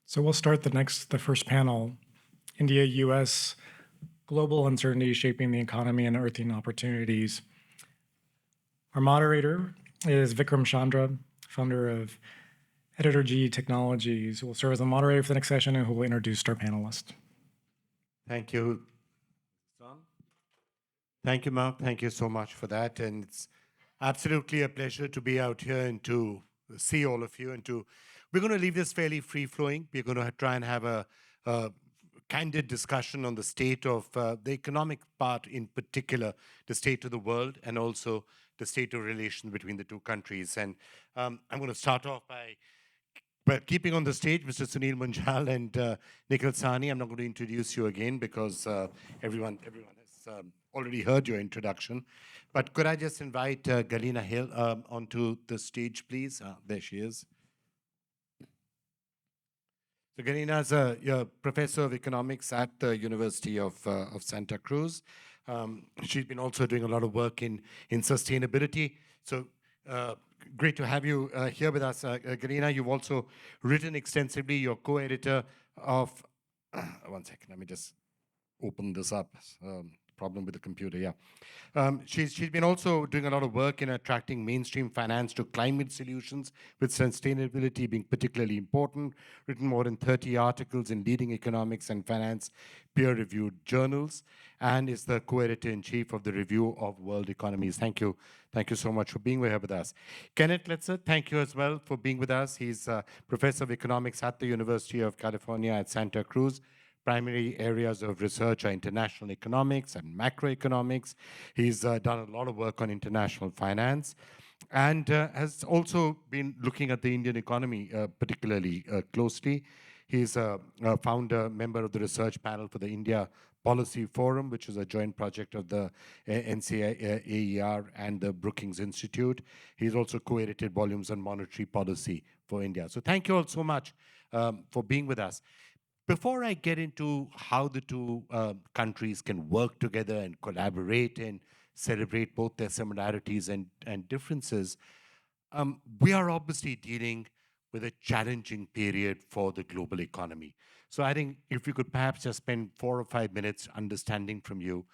So we'll start the first panel, India, U.S. Global Uncertainty Shaping the Economy and Unearthing Opportunities. Our moderator is Vikram Chandra, founder of Editorji Technologies, who will serve as the moderator for the next session and who will introduce our panelists. Thank you. Thank you, Mark. Thank you so much for that. And it's absolutely a pleasure to be out here and to see all of you. We're going to leave this fairly free-flowing. We're going to try and have a candid discussion on the state of the economic part, in particular, the state of the world, and also the state of relations between the two countries. And I'm going to start off by keeping on the stage Mr. Sunil Munjal and Nikhil. I'm not going to introduce you again because everyone has already heard your introduction. But could I just invite Galina Hale onto the stage, please? There she is. So Galina is a professor of economics at the University of Santa Cruz. She's been also doing a lot of work in sustainability. So great to have you here with us, Galina. You've also written extensively. You're co-editor of, one second, let me just open this up. Problem with the computer, yeah. She's been also doing a lot of work in attracting mainstream finance to climate solutions, with sustainability being particularly important. Written more than 30 articles in leading economics and finance peer-reviewed journals, and is the co-editor-in-chief of the Review of World Economies. Thank you. Thank you so much for being here with us. Kenneth, Kletzer, thank you as well for being with us. He's a professor of economics at the University of California at Santa Cruz. Primary areas of research are international economics and macroeconomics. He's done a lot of work on international finance and has also been looking at the Indian economy particularly closely. He's a founder, member of the research panel for the India Policy Forum, which is a joint project of the NCAER and the Brookings Institute. He's also co-edited volumes on monetary policy for India. So thank you all so much for being with us. Before I get into how the two countries can work together and collaborate and celebrate both their similarities and differences, we are obviously dealing with a challenging period for the global economy. So I think if we could perhaps just spend 4 or 5 minutes understanding from you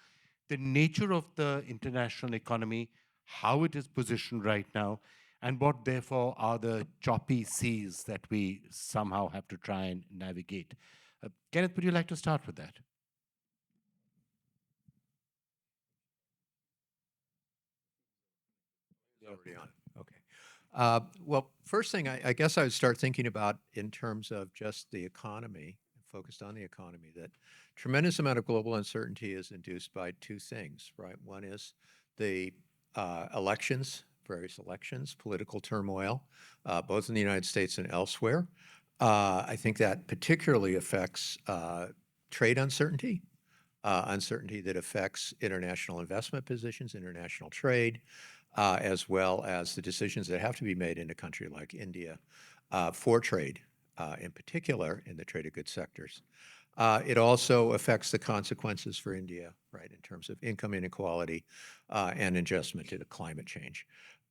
the nature of the international economy, how it is positioned right now, and what therefore are the choppy seas that we somehow have to try and navigate. Kenneth, would you like to start with that? Already on. Okay. Well, first thing I guess I would start thinking about in terms of just the economy, focused on the economy, that tremendous amount of global uncertainty is induced by two things, right? One is the elections, various elections, political turmoil, both in the United States and elsewhere. I think that particularly affects trade uncertainty, uncertainty that affects international investment positions, international trade, as well as the decisions that have to be made in a country like India for trade, in particular in the trade of goods sectors. It also affects the consequences for India, right, in terms of income inequality and adjustment to the climate change.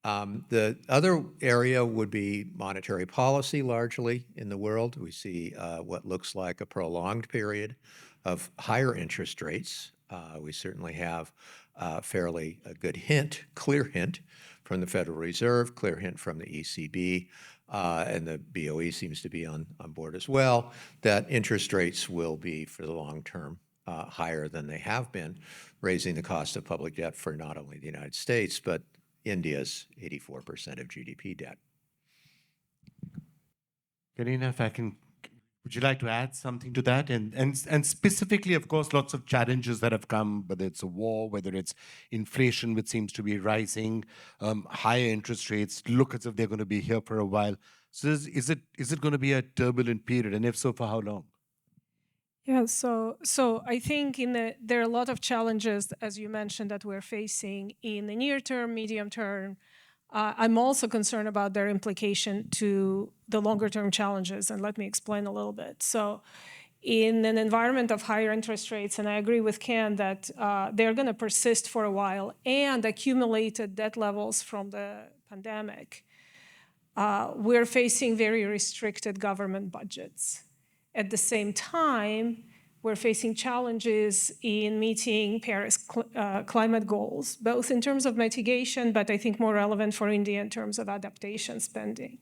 The other area would be monetary policy, largely in the world. We see what looks like a prolonged period of higher interest rates. We certainly have a good hint, clear hint from the Federal Reserve, clear hint from the ECB, and the BOE seems to be on board as well, that interest rates will be, for the long term, higher than they have been, raising the cost of public debt for not only the United States, but India's 84% of GDP debt. Galina, if I can, would you like to add something to that? And specifically, of course, lots of challenges that have come, whether it's a war, whether it's inflation, which seems to be rising, higher interest rates, look as if they're going to be here for a while. So is it going to be a turbulent period? And if so, for how long? Yeah, so I think there are a lot of challenges, as you mentioned, that we're facing in the near term, medium term. I'm also concerned about their implication to the longer term challenges, and let me explain a little bit. So in an environment of higher interest rates, and I agree with Ken that they're going to persist for a while, and accumulated debt levels from the pandemic, we're facing very restricted government budgets. At the same time, we're facing challenges in meeting Paris climate goals, both in terms of mitigation, but I think more relevant for India in terms of adaptation spending.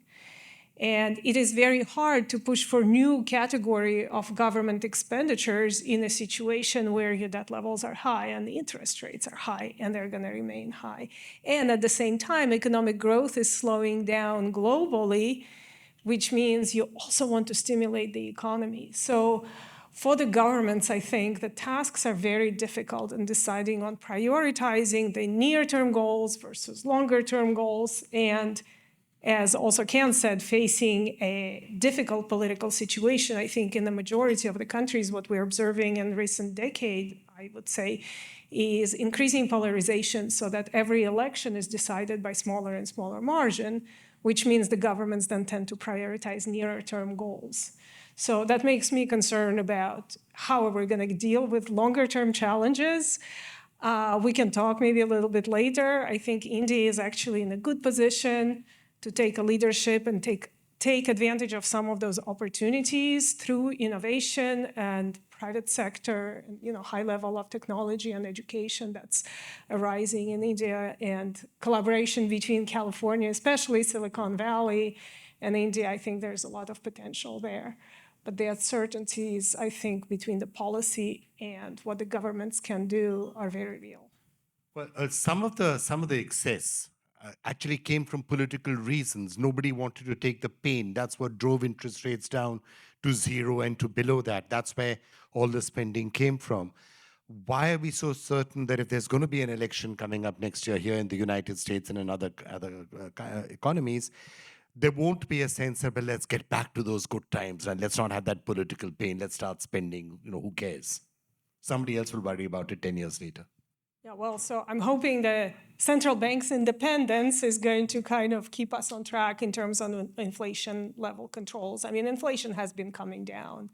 And it is very hard to push for new category of government expenditures in a situation where your debt levels are high and the interest rates are high, and they're going to remain high. And at the same time, economic growth is slowing down globally, which means you also want to stimulate the economy. So for the governments, I think the tasks are very difficult in deciding on prioritizing the near-term goals versus longer-term goals, and as also Kant said, facing a difficult political situation. I think in the majority of the countries, what we're observing in recent decade, I would say, is increasing polarization so that every election is decided by smaller and smaller margin, which means the governments then tend to prioritize nearer-term goals. So that makes me concerned about how we're going to deal with longer-term challenges. We can talk maybe a little bit later. I think India is actually in a good position to take a leadership and take advantage of some of those opportunities through innovation and private sector, and, high level of technology and education that's arising in India, and collaboration between California, especially Silicon Valley, and India. I think there's a lot of potential there. But the uncertainties, I think, between the policy and what the governments can do are very real. Well, some of the excess actually came from political reasons. Nobody wanted to take the pain. That's what drove interest rates down to zero and to below that. That's where all the spending came from. Why are we so certain that if there's going to be an election coming up next year here in the United States and in other economies, there won't be a sense of, well, let's get back to those good times and let's not have that political pain. Let's start spending. Who cares? Somebody else will worry about it 10 years later. Yeah, well, so I'm hoping the central bank's independence is going to kind of keep us on track in terms of inflation level controls. I mean, inflation has been coming down.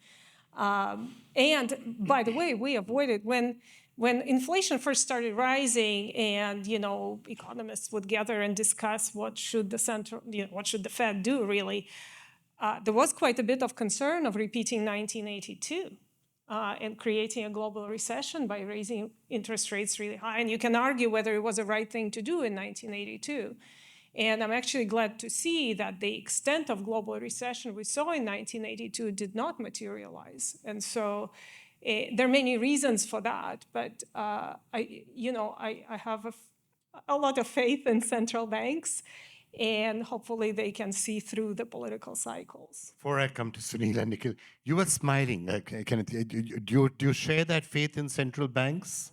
And by the way, we avoided when inflation first started rising, and economists would gather and discuss what should the Fed do really. There was quite a bit of concern of repeating 1982. And creating a global recession by raising interest rates really high. And you can argue whether it was the right thing to do in 1982. And I'm actually glad to see that the extent of global recession we saw in 1982 did not materialize. And so there are many reasons for that. But I have a lot of faith in central banks. And hopefully they can see through the political cycles. Before I come to Sunil and Nikhil, you were smiling, Kenneth. Do you share that faith in central banks?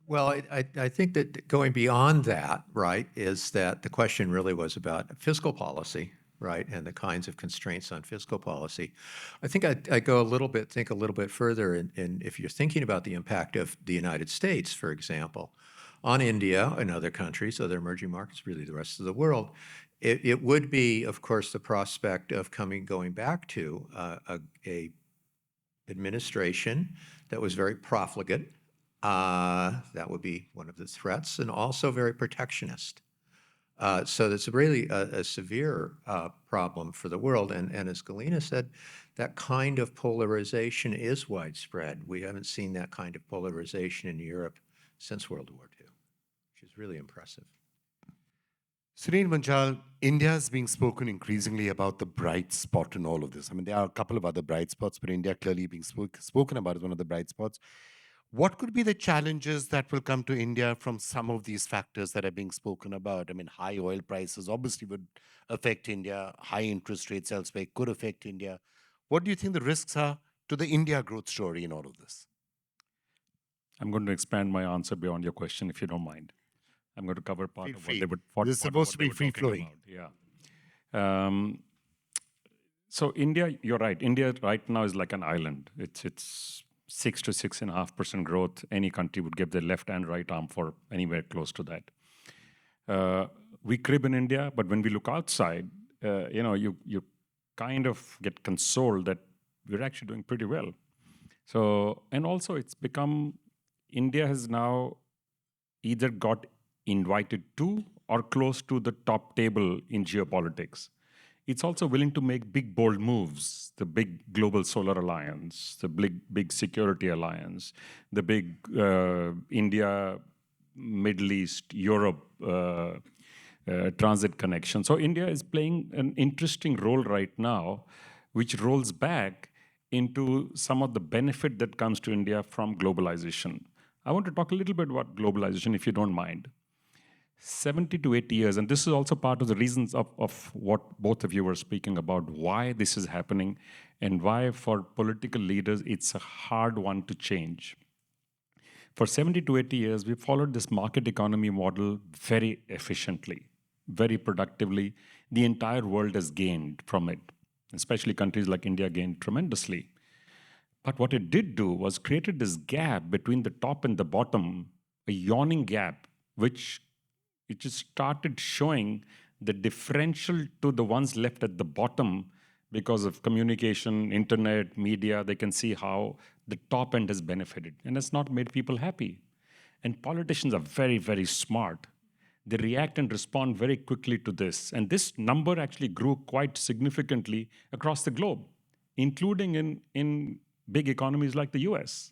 Well, I think that going beyond that, right, is that the question really was about fiscal policy, right, and the kinds of constraints on fiscal policy. I think I go think a little bit further, in if you're thinking about the impact of the United States, for example, on India and other countries, other emerging markets, really the rest of the world, it would be, of course, the prospect of going back to a administration that was very profligate. That would be one of the threats, and also very protectionist. So that's really a severe problem for the world. And as Galina said, that kind of polarization is widespread. We haven't seen that kind of polarization in Europe since World War II, which is really impressive. Sunil, Munjal, India is being spoken increasingly about the bright spot in all of this. I mean, there are a couple of other bright spots, but India clearly being spoken about as one of the bright spots. What could be the challenges that will come to India from some of these factors that are being spoken about? I mean, high oil prices obviously would affect India. High interest rates elsewhere could affect India. What do you think the risks are to the India growth story in all of this? I'm going to expand my answer beyond your question, if you don't mind. I'm going to cover part Feel of free. what they would. This is supposed to be free-flowing. Yeah. So India, you're right. India right now is like an island. It's 6 to 6.5% growth. Any country would give their left and right arm for anywhere close to that. We crib in India, but when we look outside, you kind of get consoled that we're actually doing pretty well. So, and also it's become, India has now either got invited to or close to the top table in geopolitics. it's also willing to make big, bold moves. The big global solar alliance, the big security alliance, the big India, Middle East, Europe transit connection. So India is playing an interesting role right now, which rolls back into some of the benefit that comes to India from globalization. I want to talk a little bit about globalization, if you don't mind. 70 to 80 years, and this is also part of the reasons of what both of you were speaking about, why this is happening and why for political leaders it's a hard one to change. For 70 to 80 years, we followed this market economy model very efficiently, very productively. The entire world has gained from it, especially countries like India gained tremendously. But what it did do was created this gap between the top and the bottom, a yawning gap, which it just started showing the differential to the ones left at the bottom because of communication, internet, media. They can see how the top end has benefited, and it's not made people happy. And politicians are very, very smart. They react and respond very quickly to this. And this number actually grew quite significantly across the globe, including in big economies like the US.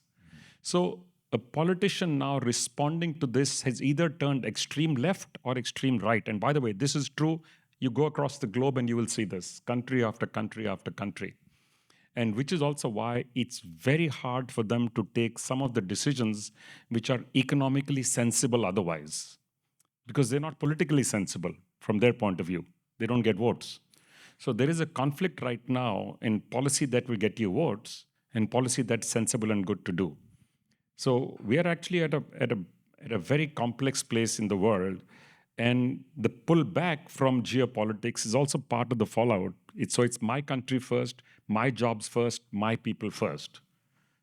So a politician now responding to this has either turned extreme left or extreme right. And by the way, this is true. You go across the globe and you will see this, country after country after country. And which is also why it's very hard for them to take some of the decisions which are economically sensible otherwise, because they're not politically sensible from their point of view. They don't get votes. So there is a conflict right now in policy that will get you votes and policy that's sensible and good to do. So we are actually at a very complex place in the world, and the pullback from geopolitics is also part of the fallout. So it's my country first, my jobs first, my people first.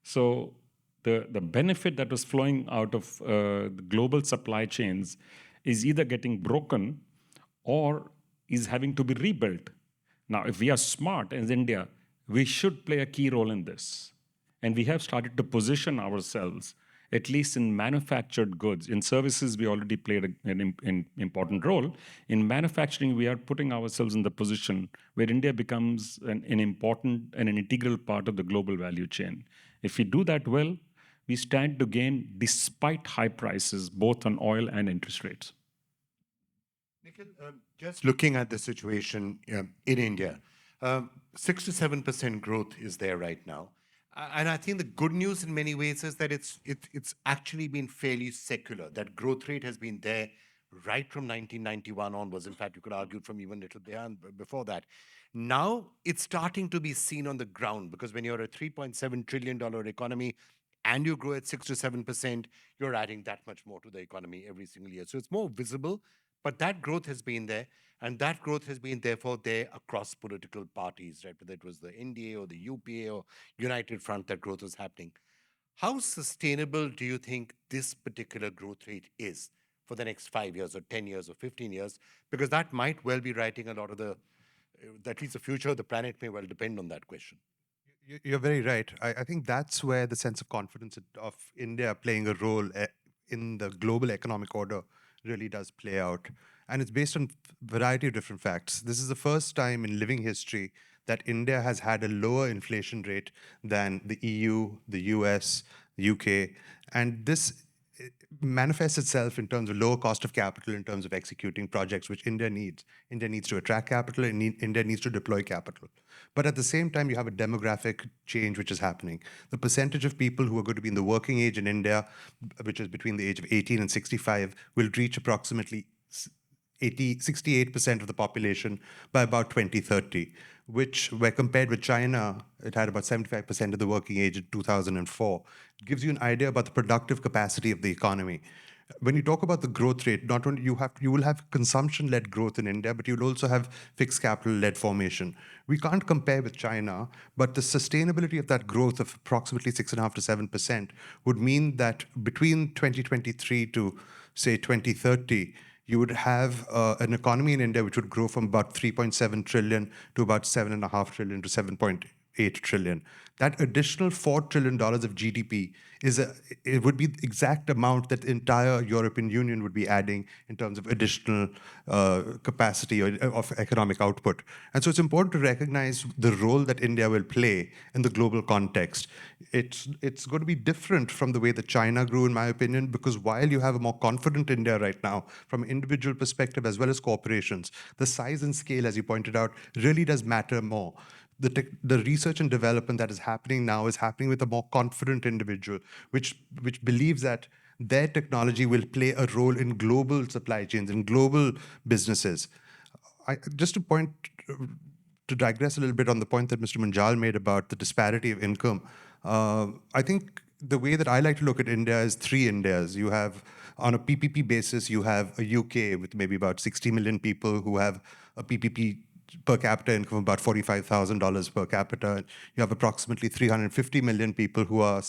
So the benefit that was flowing out of the global supply chains is either getting broken or is having to be rebuilt. Now, if we are smart as India, we should play a key role in this. And we have started to position ourselves, at least in manufactured goods. In services, we already played an important role. In manufacturing, we are putting ourselves in the position where India becomes an important and an integral part of the global value chain. If we do that well, we stand to gain despite high prices, both on oil and interest rates. Nikhil, just looking at the situation in India, 6 to 7% growth is there right now. And I think the good news in many ways is that it's actually been fairly secular. That growth rate has been there right from 1991 onwards. In fact, you could argue from even a little before that. Now it's starting to be seen on the ground, because when you're a $3.7 trillion economy and you grow at 6 to 7%, you're adding that much more to the economy every single year. So it's more visible, but that growth has been there. And that growth has been therefore there across political parties, right? Whether it was the NDA or the UPA or United Front, that growth was happening. How sustainable do you think this particular growth rate is for the next 5 years or 10 years or 15 years? Because that might well be writing a lot of at least the future of the planet may well depend on that question. You're very right. I think that's where the sense of confidence of India playing a role in the global economic order really does play out. And it's based on a variety of different facts. This is the first time in living history that India has had a lower inflation rate than the EU, the US, the UK. And this manifests itself in terms of lower cost of capital, in terms of executing projects which India needs. India needs to attract capital, and India needs to deploy capital. But at the same time, you have a demographic change which is happening. The percentage of people who are going to be in the working age in India, which is between the age of 18 and 65, will reach approximately 68% of the population by about 2030, which, where compared with China, it had about 75% of the working age in 2004. It gives you an idea about the productive capacity of the economy. When you talk about the growth rate, not only you will have consumption-led growth in India, but you'll also have fixed capital-led formation. We can't compare with China, but the sustainability of that growth of approximately 6.5 to 7% would mean that between 2023 to, say, 2030, you would have an economy in India which would grow from about 3.7 trillion to about 7.5 trillion to 8 trillion. That additional $4 trillion of GDP it would be the exact amount that the entire European Union would be adding in terms of additional capacity of economic output. And so it's important to recognize the role that India will play in the global context. It's going to be different from the way that China grew, in my opinion, because while you have a more confident India right now, from an individual perspective as well as corporations, the size and scale, as you pointed out, really does matter more. The research and development that is happening now is happening with a more confident individual, which believes that their technology will play a role in global supply chains and global businesses. Just to digress a little bit on the point that Mr. Munjal made about the disparity of income, I think the way that I like to look at India is 3 Indias. You have, on a PPP basis, you have a UK with maybe about 60 million people who have a PPP per capita income of about $45,000 per capita. You have approximately 350 million people who are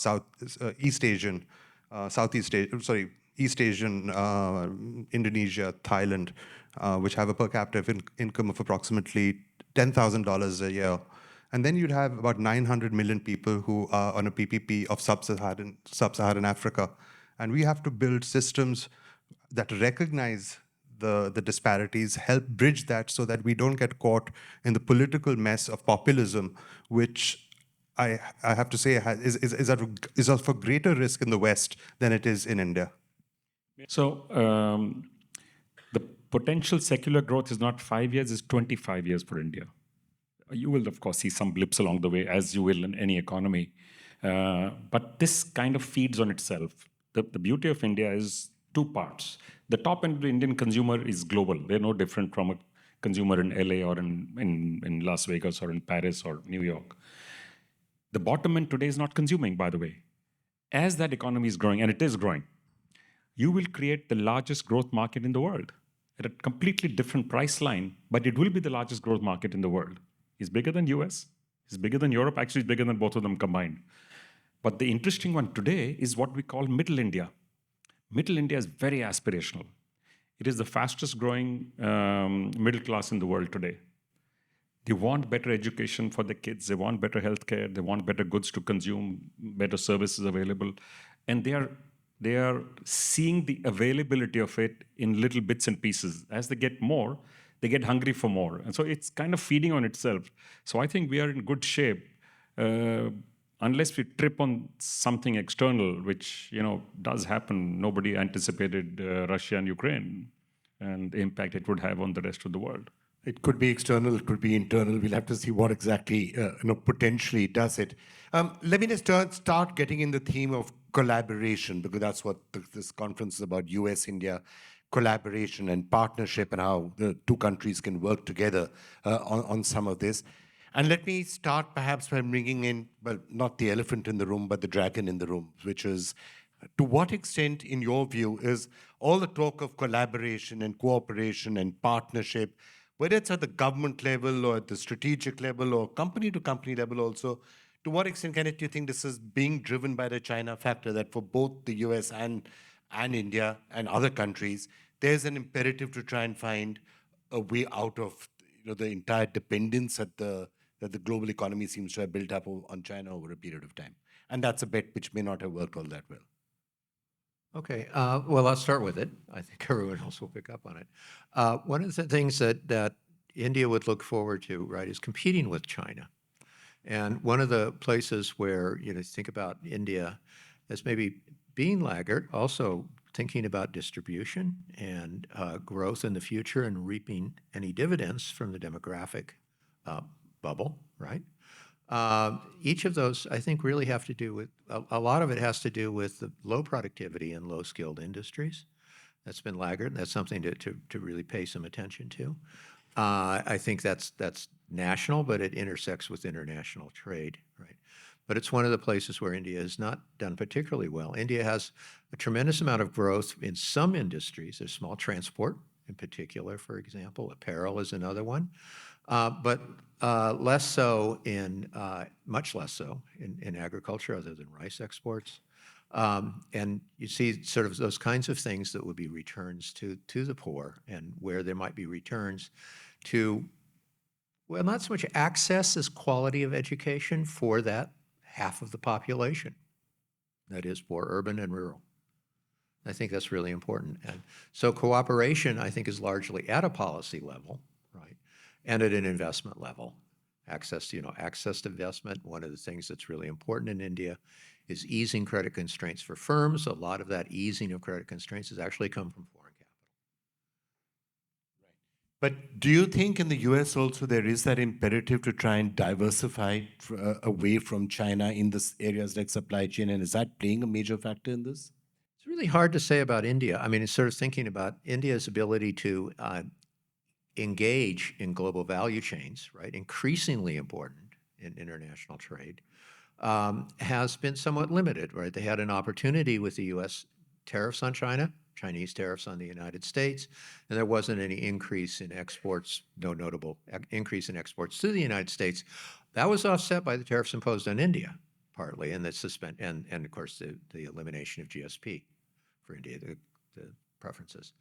East Asian, Indonesia, Thailand, which have a per capita income of approximately $10,000 a year. And then you'd have about 900 million people who are on a PPP of sub-Saharan Africa. And we have to build systems that recognize the disparities, help bridge that so that we don't get caught in the political mess of populism, which I have to say is of a greater risk in the West than it is in India. So the potential secular growth is not 5 years, it's 25 years for India. You will, of course, see some blips along the way, as you will in any economy. But this kind of feeds on itself. The beauty of India is 2 parts. The top end of the Indian consumer is global. They're no different from a consumer in LA or in Las Vegas or in Paris or New York. The bottom end today is not consuming, by the way. As that economy is growing, and it is growing, you will create the largest growth market in the world at a completely different price line, but it will be the largest growth market in the world. It's bigger than US, it's bigger than Europe, actually it's bigger than both of them combined. But the interesting one today is what we call Middle India. Middle India is very aspirational. It is the fastest growing middle class in the world today. They want better education for their kids. They want better healthcare. They want better goods to consume, better services available. And they are seeing the availability of it in little bits and pieces. As they get more, they get hungry for more. And so it's kind of feeding on itself. So I think we are in good shape. Unless we trip on something external, which does happen. Nobody anticipated Russia and Ukraine and the impact it would have on the rest of the world. It could be external, it could be internal. We'll have to see what exactly potentially does it. Let me just start getting in the theme of collaboration, because that's what this conference is about, U.S. India collaboration and partnership, and how the 2 countries can work together on some of this. And let me start perhaps by bringing in, well, not the elephant in the room, but the dragon in the room, which is, to what extent, in your view, is all the talk of collaboration and cooperation and partnership, whether it's at the government level or at the strategic level or company-to-company level also, to what extent, Kenneth, do you think this is being driven by the China factor, that for both the US and India and other countries, there's an imperative to try and find a way out of the entire dependence that the global economy seems to have built up on China over a period of time? And that's a bet which may not have worked all that well. Okay, well, I'll start with it. I think everyone else will pick up on it. One of the things that India would look forward to, right, is competing with China. And one of the places where, think about India as maybe being laggard, also thinking about distribution and growth in the future and reaping any dividends from the demographic bubble, right? Each of those, I think, really have to do with, a lot of it has to do with the low productivity and low skilled industries. That's been laggard. That's something to really pay some attention to. I think that's national, but it intersects with international trade, right? But it's one of the places where India has not done particularly well. India has a tremendous amount of growth in some industries. There's small transport in particular, for example. Apparel is another one. But less so much less so in agriculture, other than rice exports. And you see sort of those kinds of things that would be returns to the poor, and where there might be returns to well, not so much access as quality of education for that half of the population. That is for urban and rural. I think that's really important. And so cooperation, I think, is largely at a policy level, right? And at an investment level. Access to investment. One of the things that's really important in India is easing credit constraints for firms. A lot of that easing of credit constraints has actually come from foreign capital. But do you think in the US also there is that imperative to try and diversify away from China in this areas like supply chain, and is that playing a major factor in this? It's really hard to say about India. I mean, it's sort of thinking about India's ability to engage in global value chains, right? Increasingly important in international trade, has been somewhat limited, right? They had an opportunity with the U.S. tariffs on China, Chinese tariffs on the United States, and there wasn't any increase in exports, no notable increase in exports to the United States. That was offset by the tariffs imposed on India, partly, and the and of course the elimination of GSP for India, the preferences.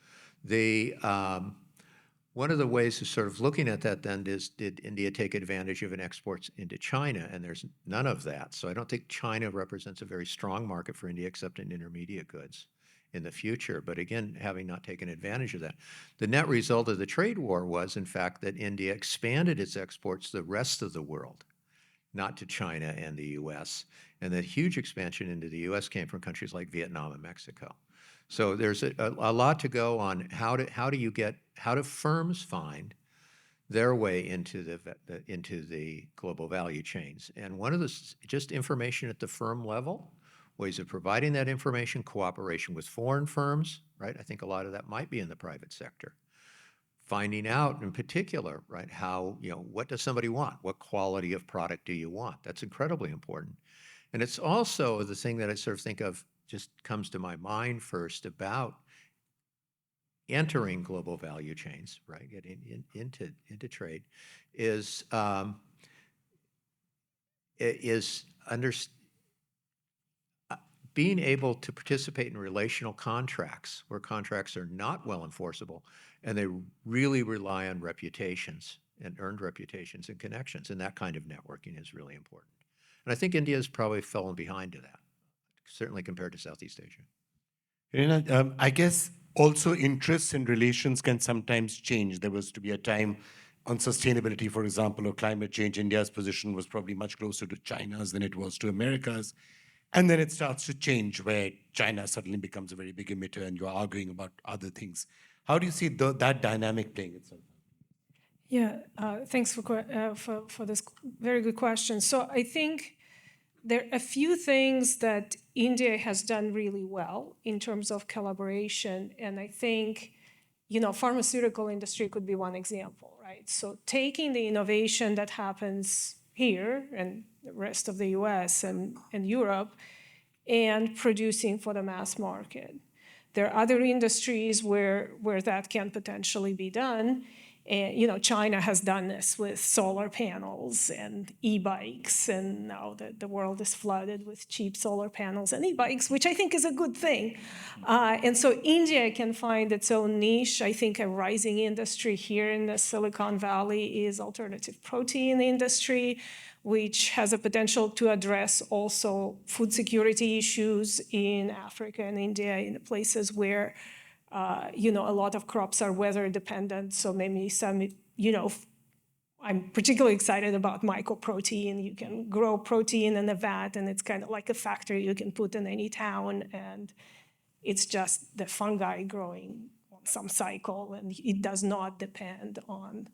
One of the ways of sort of looking at that then is, did India take advantage of an exports into China? And there's none of that. So I don't think China represents a very strong market for India except in intermediate goods in the future. But again, having not taken advantage of that. The net result of the trade war was, in fact, that India expanded its exports to the rest of the world, not to China and the US. And that huge expansion into the US came from countries like Vietnam and Mexico. So there's a lot to go on how do firms find their way into the global value chains. And one of the, just information at the firm level, ways of providing that information, cooperation with foreign firms, right? I think a lot of that might be in the private sector. Finding out in particular, right, how, what does somebody want? What quality of product do you want? That's incredibly important. And it's also the thing that I sort of think of, just comes to my mind first about entering global value chains, right, getting into trade, is being able to participate in relational contracts where contracts are not well enforceable and they really rely on reputations and earned reputations and connections, and that kind of networking is really important. And I think India has probably fallen behind to that, certainly compared to Southeast Asia. I guess also interests and relations can sometimes change. There was to be a time on sustainability, for example, or climate change. India's position was probably much closer to China's than it was to America's. And then it starts to change where China suddenly becomes a very big emitter and you're arguing about other things. How do you see that dynamic playing itself? Yeah, thanks for this very good question. So I think there are a few things that India has done really well in terms of collaboration. And I think, pharmaceutical industry could be one example, right? So taking the innovation that happens here and the rest of the US and Europe and producing for the mass market. There are other industries where that can potentially be done. And, China has done this with solar panels and e-bikes, and now the world is flooded with cheap solar panels and e-bikes, which I think is a good thing. And so India can find its own niche. I think a rising industry here in the Silicon Valley is alternative protein industry, which has a potential to address also food security issues in Africa and India, in places where a lot of crops are weather dependent. So maybe some, I'm particularly excited about mycoprotein. You can grow protein in a vat, and it's kind of like a factory you can put in any town, and it's just the fungi growing on some cycle, and it does not depend on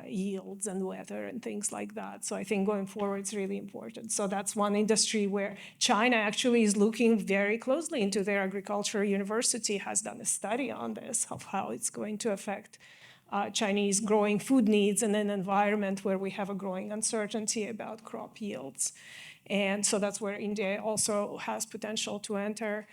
yields and weather and things like that. So I think going forward, it's really important. So that's one industry where China actually is looking very closely into. Their agriculture university has done a study on this, of how it's going to affect Chinese growing food needs in an environment where we have a growing uncertainty about crop yields. And so that's where India also has potential to enter.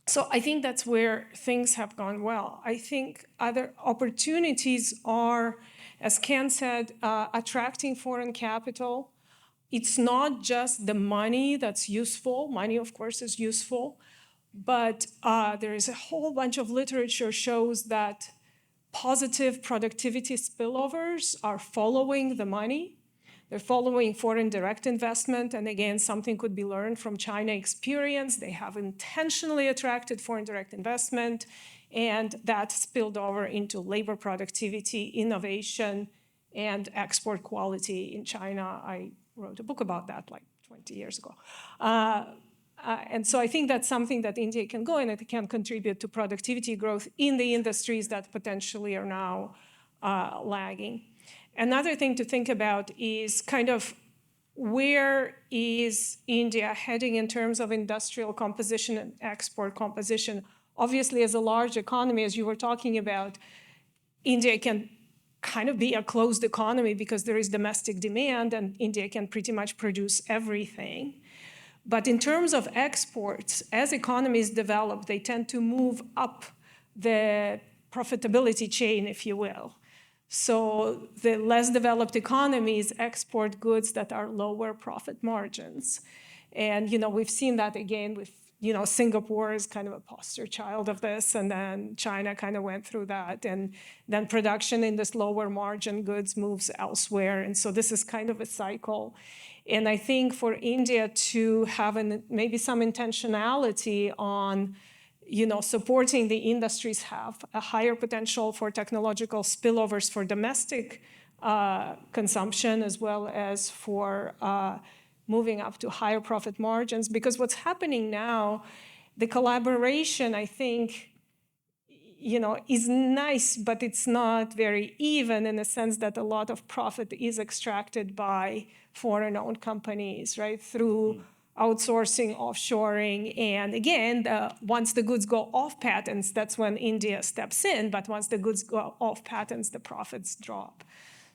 So I think that's where things have gone well. I think other opportunities are, as Ken said, attracting foreign capital. It's not just the money that's useful. Money, of course, is useful. But there is a whole bunch of literature shows that positive productivity spillovers are following the money. They're following foreign direct investment. And again, something could be learned from China experience. They have intentionally attracted foreign direct investment, and that spilled over into labor productivity, innovation, and export quality in China. I wrote a book about that like 20 years ago. And so I think that's something that India can go and it can contribute to productivity growth in the industries that potentially are now lagging. Another thing to think about is kind of where is India heading in terms of industrial composition and export composition? Obviously, as a large economy, as you were talking about, India can kind of be a closed economy because there is domestic demand and India can pretty much produce everything. But in terms of exports, as economies develop, they tend to move up the profitability chain, if you will. So the less developed economies export goods that are lower profit margins. And we've seen that again with Singapore is kind of a poster child of this, and then China kind of went through that, and then production in this lower margin goods moves elsewhere. And so this is kind of a cycle. And I think for India to have maybe some intentionality on supporting the industries have a higher potential for technological spillovers for domestic consumption as well as for moving up to higher profit margins. Because what's happening now, the collaboration, I think, is nice, but it's not very even in the sense that a lot of profit is extracted by foreign-owned companies, right, through outsourcing, offshoring. And again, once the goods go off patents, that's when India steps in. But once the goods go off patents, the profits drop.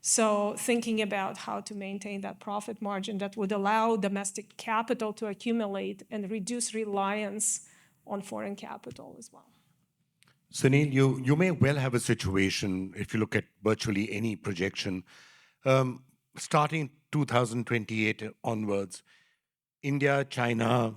So thinking about how to maintain that profit margin that would allow domestic capital to accumulate and reduce reliance on foreign capital as well. Sunil, you may well have a situation, if you look at virtually any projection, starting 2028 onwards, India, China,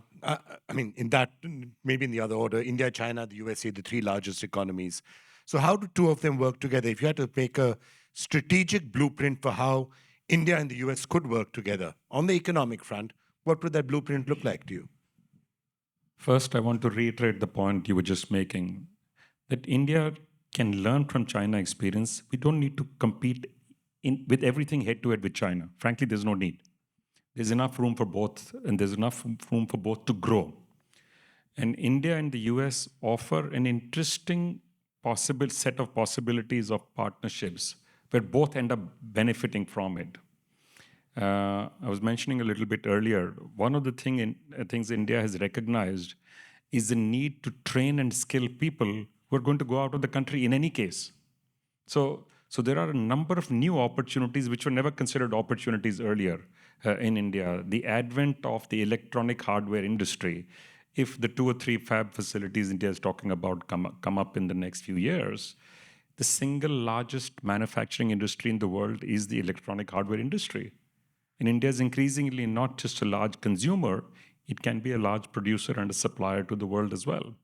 maybe in the other order, India, China, the USA, the three largest economies. So how do two of them work together? If you had to make a strategic blueprint for how India and the US could work together on the economic front, what would that blueprint look like to you? First, I want to reiterate the point you were just making, that India can learn from China experience. We don't need to compete with everything head-to-head with China. Frankly, there's no need. There's enough room for both, and there's enough room for both to grow. And India and the US offer an interesting possible set of possibilities of partnerships where both end up benefiting from it. I was mentioning a little bit earlier, one of the things India has recognized is the need to train and skill people who are going to go out of the country in any case. So there are a number of new opportunities which were never considered opportunities earlier in India. The advent of the electronic hardware industry, if the 2 or 3 fab facilities India is talking about come up in the next few years, the single largest manufacturing industry in the world is the electronic hardware industry. And India is increasingly not just a large consumer, it can be a large producer and a supplier to the world as well.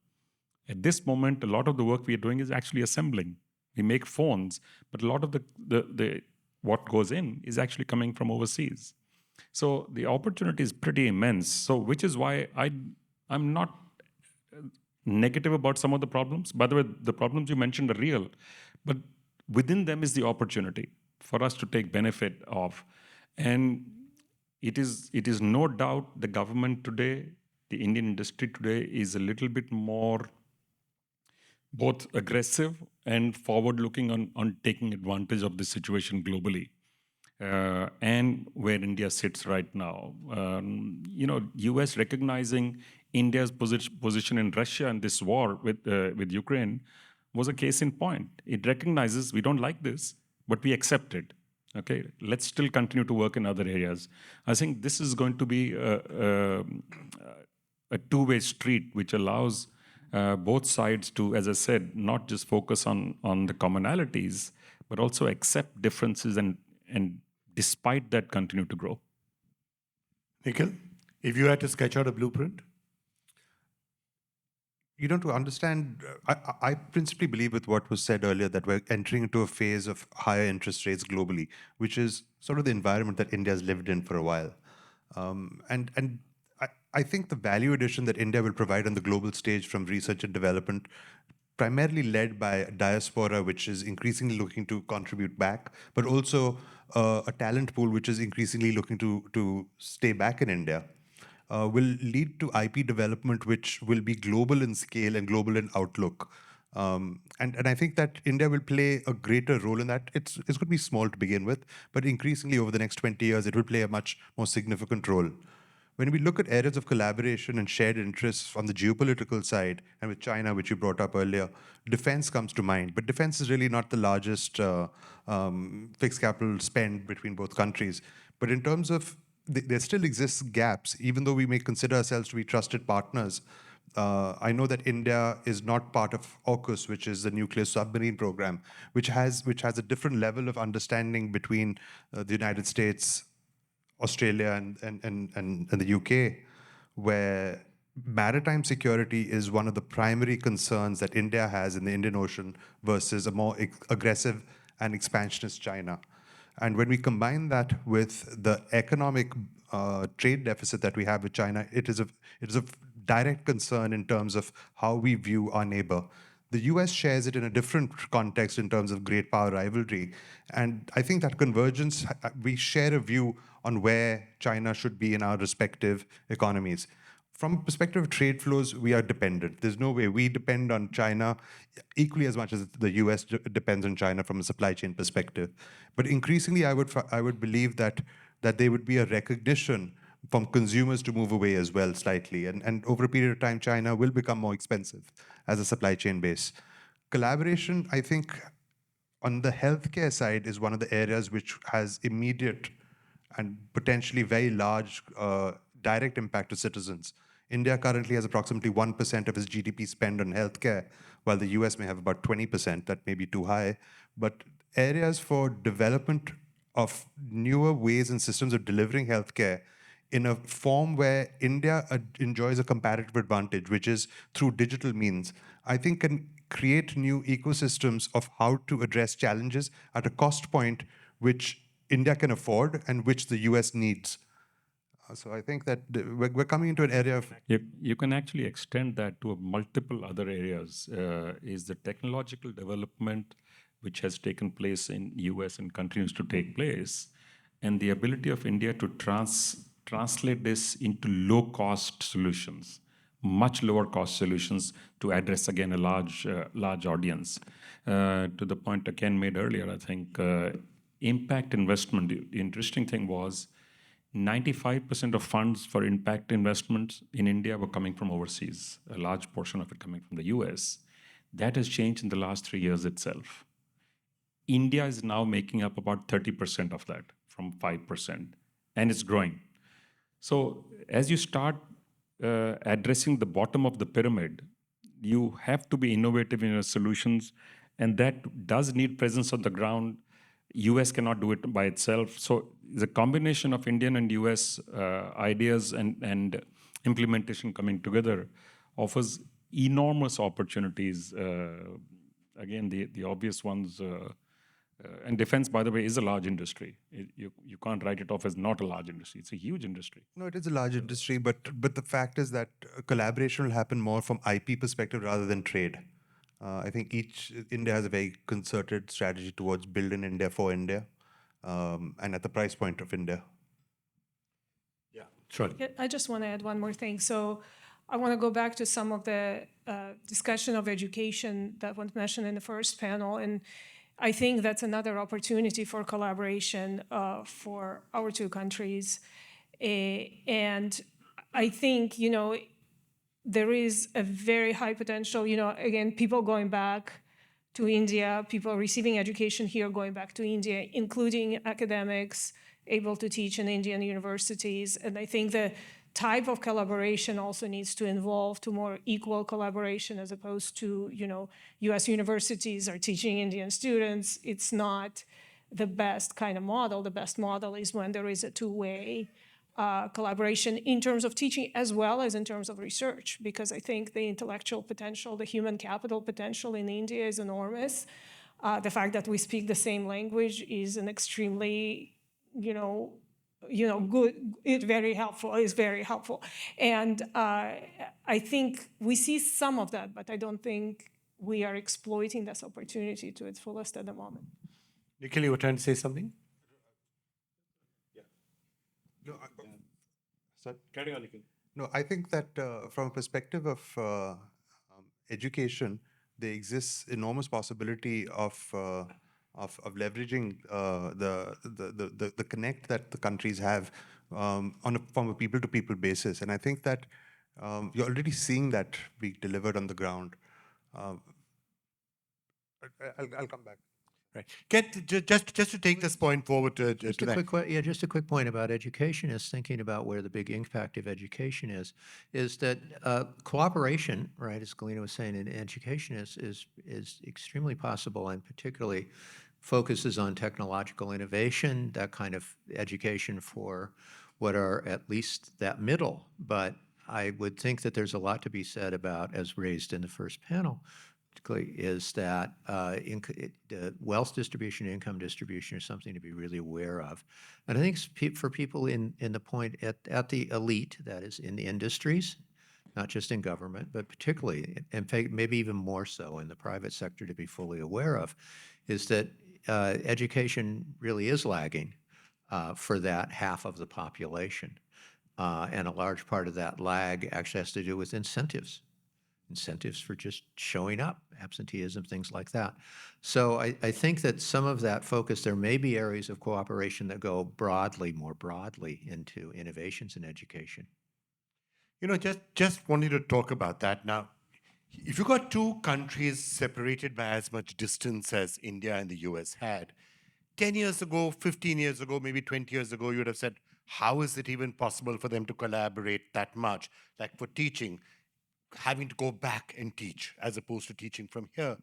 At this moment, a lot of the work we are doing is actually assembling. We make phones, but a lot of the what goes in is actually coming from overseas. So the opportunity is pretty immense. So which is why I'm not negative about some of the problems. By the way, the problems you mentioned are real, but within them is the opportunity for us to take benefit of. And it is no doubt the government today, the Indian industry today is a little bit more both aggressive and forward-looking on taking advantage of the situation globally. And where India sits right now. US recognizing India's position in Russia and this war with Ukraine was a case in point. It recognizes we don't like this, but we accept it. Okay, let's still continue to work in other areas. I think this is going to be a two-way street, which allows both sides to, as I said, not just focus on the commonalities, but also accept differences and despite that continue to grow. Nikhil, if you had to sketch out a blueprint? to understand, I principally believe with what was said earlier that we're entering into a phase of higher interest rates globally, which is sort of the environment that India has lived in for a while. And I think the value addition that India will provide on the global stage from research and development, primarily led by a diaspora, which is increasingly looking to contribute back, but also a talent pool which is increasingly looking to stay back in India, will lead to IP development, which will be global in scale and global in outlook. And I think that India will play a greater role in that. It's going to be small to begin with, but increasingly over the next 20 years, it will play a much more significant role. When we look at areas of collaboration and shared interests on the geopolitical side, and with China, which you brought up earlier, defense comes to mind. But defense is really not the largest fixed capital spend between both countries. But in terms of, there still exists gaps, even though we may consider ourselves to be trusted partners. I know that India is not part of AUKUS, which is the nuclear submarine program, which has a different level of understanding between the United States, Australia, and the UK, where maritime security is one of the primary concerns that India has in the Indian Ocean versus a more aggressive and expansionist China. And when we combine that with the economic trade deficit that we have with China, it is a direct concern in terms of how we view our neighbor. The US shares it in a different context in terms of great power rivalry. And I think that convergence, we share a view on where China should be in our respective economies. From a perspective of trade flows, we are dependent. There's no way we depend on China equally as much as the US depends on China from a supply chain perspective. But increasingly, I would believe that there would be a recognition from consumers to move away as well slightly. And over a period of time, China will become more expensive as a supply chain base. Collaboration, I think, on the healthcare side is one of the areas which has immediate and potentially very large direct impact to citizens. India currently has approximately 1% of its GDP spent on healthcare, while the US may have about 20%. That may be too high. But areas for development of newer ways and systems of delivering healthcare in a form where India enjoys a comparative advantage, which is through digital means, I think can create new ecosystems of how to address challenges at a cost point which India can afford and which the US needs. So I think that we're coming into an area of... You can actually extend that to multiple other areas. Is the technological development which has taken place in US and continues to take place, and the ability of India to translate this into low-cost solutions, much lower-cost solutions to address, again, a large audience. To the point Ken made earlier, I think impact investment, the interesting thing was 95% of funds for impact investments in India were coming from overseas, a large portion of it coming from the US. That has changed in the last 3 years itself. India is now making up about 30% of that from 5%, and it's growing. So as you start addressing the bottom of the pyramid, you have to be innovative in your solutions, and that does need presence on the ground. US cannot do it by itself. So the combination of Indian and US ideas and implementation coming together offers enormous opportunities. Again, the obvious ones, and defense, by the way, is a large industry. You can't write it off as not a large industry. It's a huge industry. No, it is a large industry, but the fact is that collaboration will happen more from IP perspective rather than trade. I think India has a very concerted strategy towards building India for India, and at the price point of India. Yeah, Sure. I just want to add one more thing. So I want to go back to some of the discussion of education that was mentioned in the first panel. And I think that's another opportunity for collaboration for our two countries. And I think, there is a very high potential, again, people going back to India, people receiving education here going back to India, including academics able to teach in Indian universities. And I think the type of collaboration also needs to evolve to more equal collaboration as opposed to, US universities are teaching Indian students. It's not the best kind of model. The best model is when there is a two-way collaboration in terms of teaching as well as in terms of research, because I think the intellectual potential, the human capital potential in India is enormous. The fact that we speak the same language is an extremely, good. It's very helpful. Is very helpful, and I think we see some of that, but I don't think we are exploiting this opportunity to its fullest at the moment. Nikhil, you were trying to say something? No, sorry? Carry on, Nikhil. No, I think that from a perspective of education, there exists enormous possibility of leveraging the connect that the countries have from a people-to-people basis, and I think that you're already seeing that be delivered on the ground. I'll come back. Right. Just to take this point forward to Just that. just a quick point about education is thinking about where the big impact of education is that cooperation, right, as Galina was saying, in education is extremely possible, and particularly focuses on technological innovation, that kind of education for what are at least that middle. But I would think that there's a lot to be said about, as raised in the first panel, is that the wealth distribution, income distribution is something to be really aware of. And I think for people in the point at the elite, that is in the industries, not just in government, but particularly, and maybe even more so in the private sector to be fully aware of, is that education really is lagging for that half of the population. And a large part of that lag actually has to do with incentives for just showing up, absenteeism, things like that. So I think that some of that focus, there may be areas of cooperation that go more broadly into innovations in education. Just wanted to talk about that. Now, if you got two countries separated by as much distance as India and the US had, 10 years ago, 15 years ago, maybe 20 years ago, you would have said, how is it even possible for them to collaborate that much? Like for teaching, having to go back and teach as opposed to teaching from here.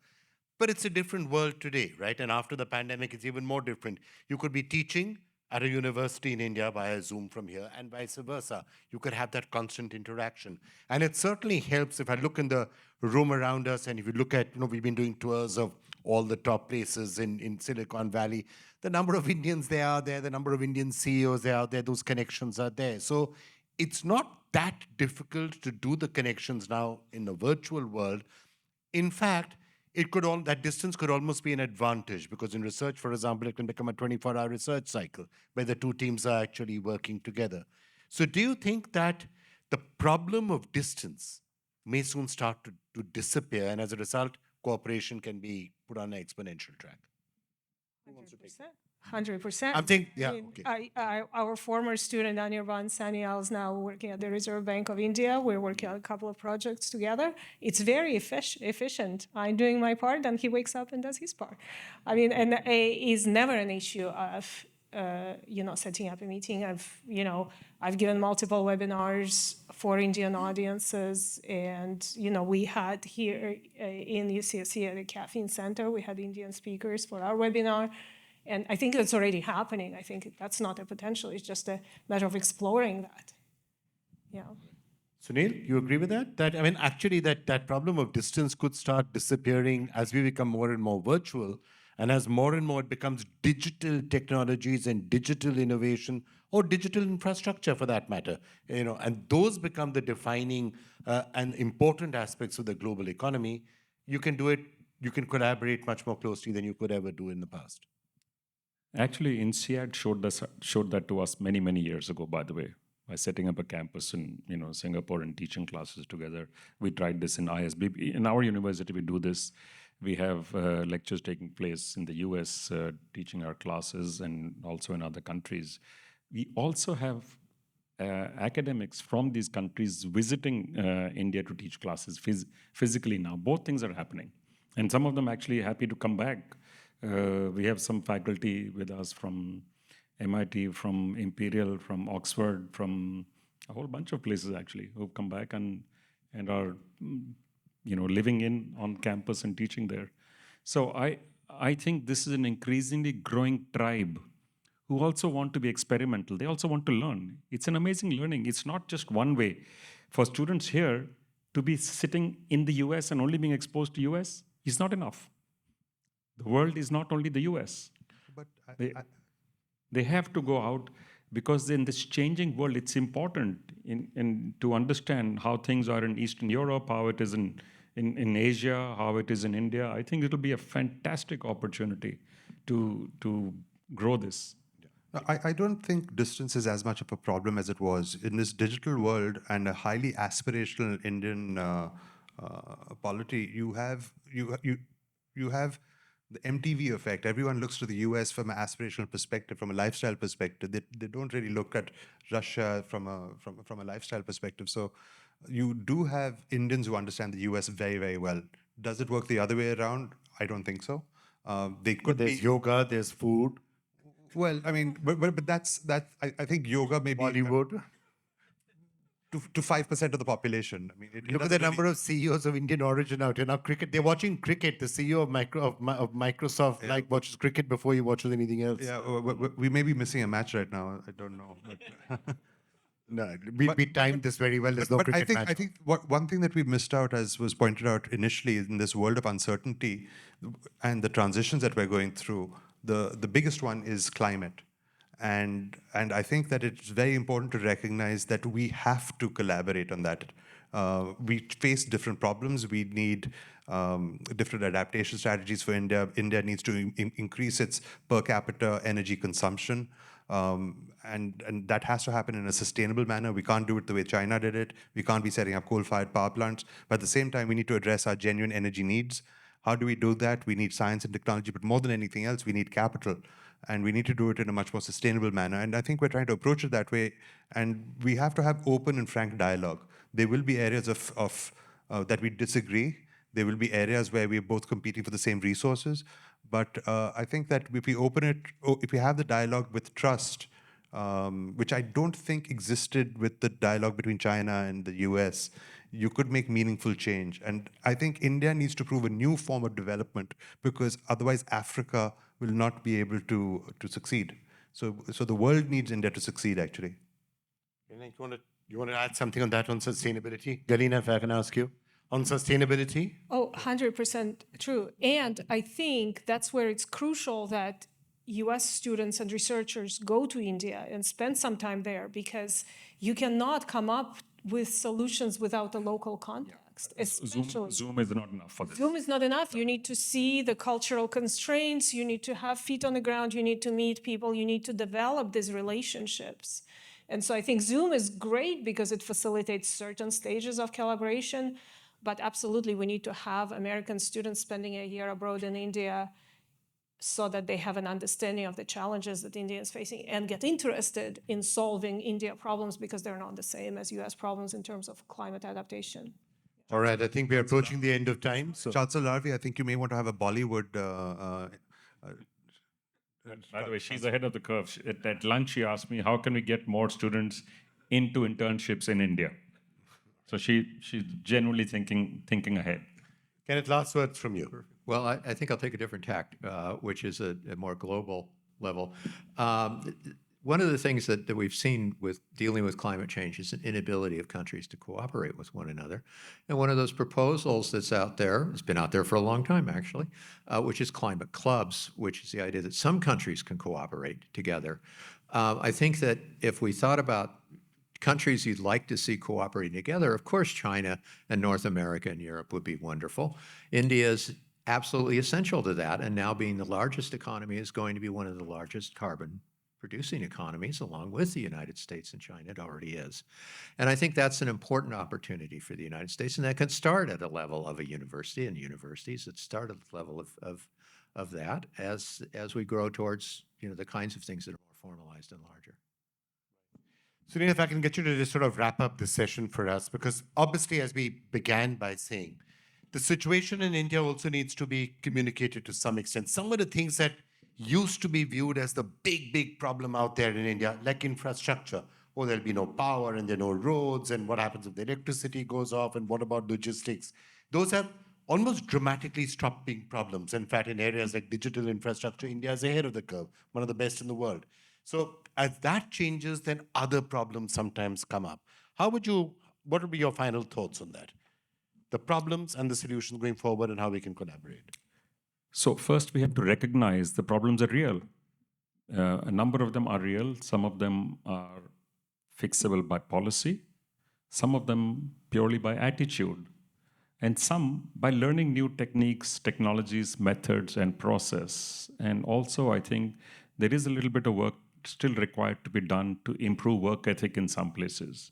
But it's a different world today, right? And after the pandemic, it's even more different. You could be teaching at a university in India via Zoom from here and vice versa. You could have that constant interaction. And it certainly helps if I look in the room around us and if you look at, we've been doing tours of all the top places in Silicon Valley, the number of Indians they are there, the number of Indian CEOs they are there, those connections are there. So it's not that difficult to do the connections now in the virtual world. In fact, that distance could almost be an advantage because in research, for example, it can become a 24-hour research cycle where the two teams are actually working together. So do you think that the problem of distance may soon start to disappear, and as a result, cooperation can be put on an exponential track? 100%. I'm thinking, yeah. Okay. Our former student, Anirban Sanyal, is now working at the Reserve Bank of India. We're working on a couple of projects together. It's very efficient. I'm doing my part, and he wakes up and does his part. I mean, and it's never an issue of, setting up a meeting. I've given multiple webinars for Indian audiences, and, we had here in UCSC at the Caffeine Center, we had Indian speakers for our webinar. And I think it's already happening. I think that's not a potential. It's just a matter of exploring that. Yeah. Sunil, you agree with that? Actually, that problem of distance could start disappearing as we become more and more virtual, and as more and more it becomes digital technologies and digital innovation, or digital infrastructure for that matter, and those become the defining and important aspects of the global economy. You can do it. You can collaborate much more closely than you could ever do in the past. Actually, INSEAD showed that to us many, many years ago, by the way, by setting up a campus in Singapore and teaching classes together. We tried this in ISB. In our university, we do this. We have lectures taking place in the US, teaching our classes, and also in other countries. We also have academics from these countries visiting India to teach classes physically now. Both things are happening. And some of them actually happy to come back. We have some faculty with us from MIT, from Imperial, from Oxford, from a whole bunch of places actually who've come back and are living on campus and teaching there. So I think this is an increasingly growing tribe who also want to be experimental. They also want to learn. It's an amazing learning. It's not just one way. For students here to be sitting in the US and only being exposed to US is not enough. The world is not only the US. But They have to go out because in this changing world, it's important to understand how things are in Eastern Europe, how it is in Asia, how it is in India. I think it'll be a fantastic opportunity to grow this. I don't think distance is as much of a problem as it was. In this digital world and a highly aspirational Indian polity, you have the MTV effect. Everyone looks to the US from an aspirational perspective, from a lifestyle perspective. They don't really look at Russia from a lifestyle perspective. So you do have Indians who understand the US very, very well. Does it work the other way around? I don't think so. They could There's be. yoga, there's food, Well, I mean, but that's that. I think yoga may be Bollywood. to 5% of the population. I mean, it Look at the number of CEOs of Indian origin out here. Now, cricket, they're watching cricket. The CEO of Microsoft like watches cricket before he watches anything else. Yeah, we may be missing a match right now. I don't know. But, No, we timed this very well. There's no but cricket match. I think one thing that we missed out, as was pointed out initially, in this world of uncertainty and the transitions that we're going through, the biggest one is climate. And I think that it's very important to recognize that we have to collaborate on that. We face different problems. We need different adaptation strategies for India. India needs to increase its per capita energy consumption. And that has to happen in a sustainable manner. We can't do it the way China did it. We can't be setting up coal-fired power plants. But at the same time, we need to address our genuine energy needs. How do we do that? We need science and technology, but more than anything else, we need capital. And we need to do it in a much more sustainable manner. And I think we're trying to approach it that way. And we have to have open and frank dialogue. There will be areas that we disagree. There will be areas where we're both competing for the same resources. But I think that if we open it, if we have the dialogue with trust, which I don't think existed with the dialogue between China and the US, you could make meaningful change. And I think India needs to prove a new form of development, because otherwise Africa will not be able to succeed. So the world needs India to succeed, actually. You want to add something on that, on sustainability? Galina, if I can ask you. On sustainability? Oh, 100% true. And I think that's where it's crucial that US students and researchers go to India and spend some time there, because you cannot come up with solutions without a local context. Especially Zoom is not enough for this. Zoom is not enough. You need to see the cultural constraints. You need to have feet on the ground. You need to meet people. You need to develop these relationships. And so I think Zoom is great because it facilitates certain stages of collaboration. But absolutely, we need to have American students spending a year abroad in India so that they have an understanding of the challenges that India is facing and get interested in solving India problems, because they're not the same as US problems in terms of climate adaptation. All right, I think we're approaching the end of time. So Chancellor Larvi, I think you may want to have a Bollywood. By the way, she's ahead of the curve. At lunch, she asked me, how can we get more students into internships in India? So she's genuinely thinking ahead. Kenneth, last words from you. Well, I think I'll take a different tact, which is a more global level. One of the things that we've seen with dealing with climate change is an inability of countries to cooperate with one another. And one of those proposals that's out there, it's been out there for a long time actually, which is climate clubs, which is the idea that some countries can cooperate together. I think that if we thought about countries you'd like to see cooperating together, of course, China and North America and Europe would be wonderful. India is absolutely essential to that, and now being the largest economy is going to be one of the largest carbon-producing economies, along with the United States and China. It already is. And I think that's an important opportunity for the United States, and that can start at a level of a university, and universities that start at the level of that as we grow towards the kinds of things that are more formalized and larger. Sunil, if I can get you to just sort of wrap up this session for us, because obviously, as we began by saying, the situation in India also needs to be communicated to some extent. Some of the things that used to be viewed as the big problem out there in India, like infrastructure. Oh, there'll be no power and there are no roads, and what happens if the electricity goes off, and what about logistics? Those have almost dramatically stopped being problems. In fact, in areas like digital infrastructure, India is ahead of the curve, one of the best in the world. So as that changes, then other problems sometimes come up. What would be your final thoughts on that? The problems and the solutions going forward and how we can collaborate. So first, we have to recognize the problems are real. A number of them are real. Some of them are fixable by policy. Some of them purely by attitude. And some by learning new techniques, technologies, methods, and process. And also, I think there is a little bit of work still required to be done to improve work ethic in some places.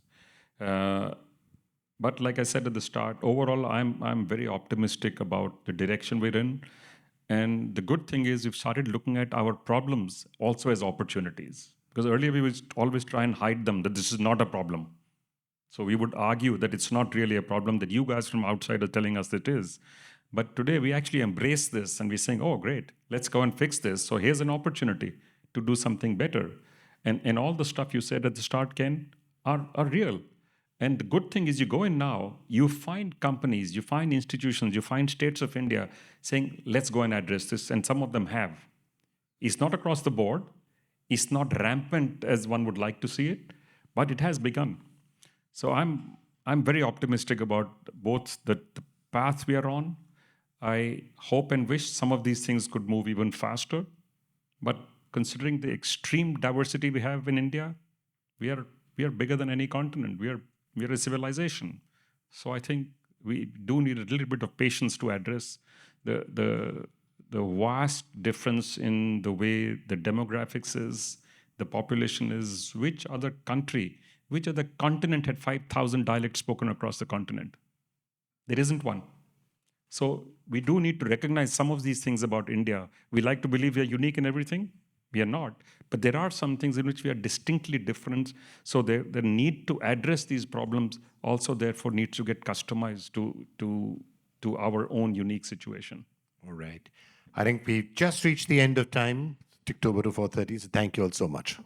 But like I said at the start, overall, I'm very optimistic about the direction we're in. And the good thing is we've started looking at our problems also as opportunities. Because earlier we would always try and hide them, that this is not a problem. So we would argue that it's not really a problem, that you guys from outside are telling us it is. But today we actually embrace this and we're saying, oh, great, let's go and fix this. So here's an opportunity to do something better. And all the stuff you said at the start, Ken, are real. And the good thing is you go in now, you find companies, you find institutions, you find states of India saying, let's go and address this. And some of them have. It's not across the board. It's not rampant as one would like to see it, but it has begun. So I'm very optimistic about both the path we are on. I hope and wish some of these things could move even faster. But considering the extreme diversity we have in India, we are bigger than any continent. We are a civilization. So I think we do need a little bit of patience to address the vast difference in the way the demographics is, the population is. Which other continent had 5,000 dialects spoken across the continent? There isn't one. So we do need to recognize some of these things about India. We like to believe we are unique in everything. We are not. But there are some things in which we are distinctly different. So the need to address these problems also therefore needs to get customized to our own unique situation. All right. I think we just reached the end of time. Ticked over to 4:30, so thank you all so much.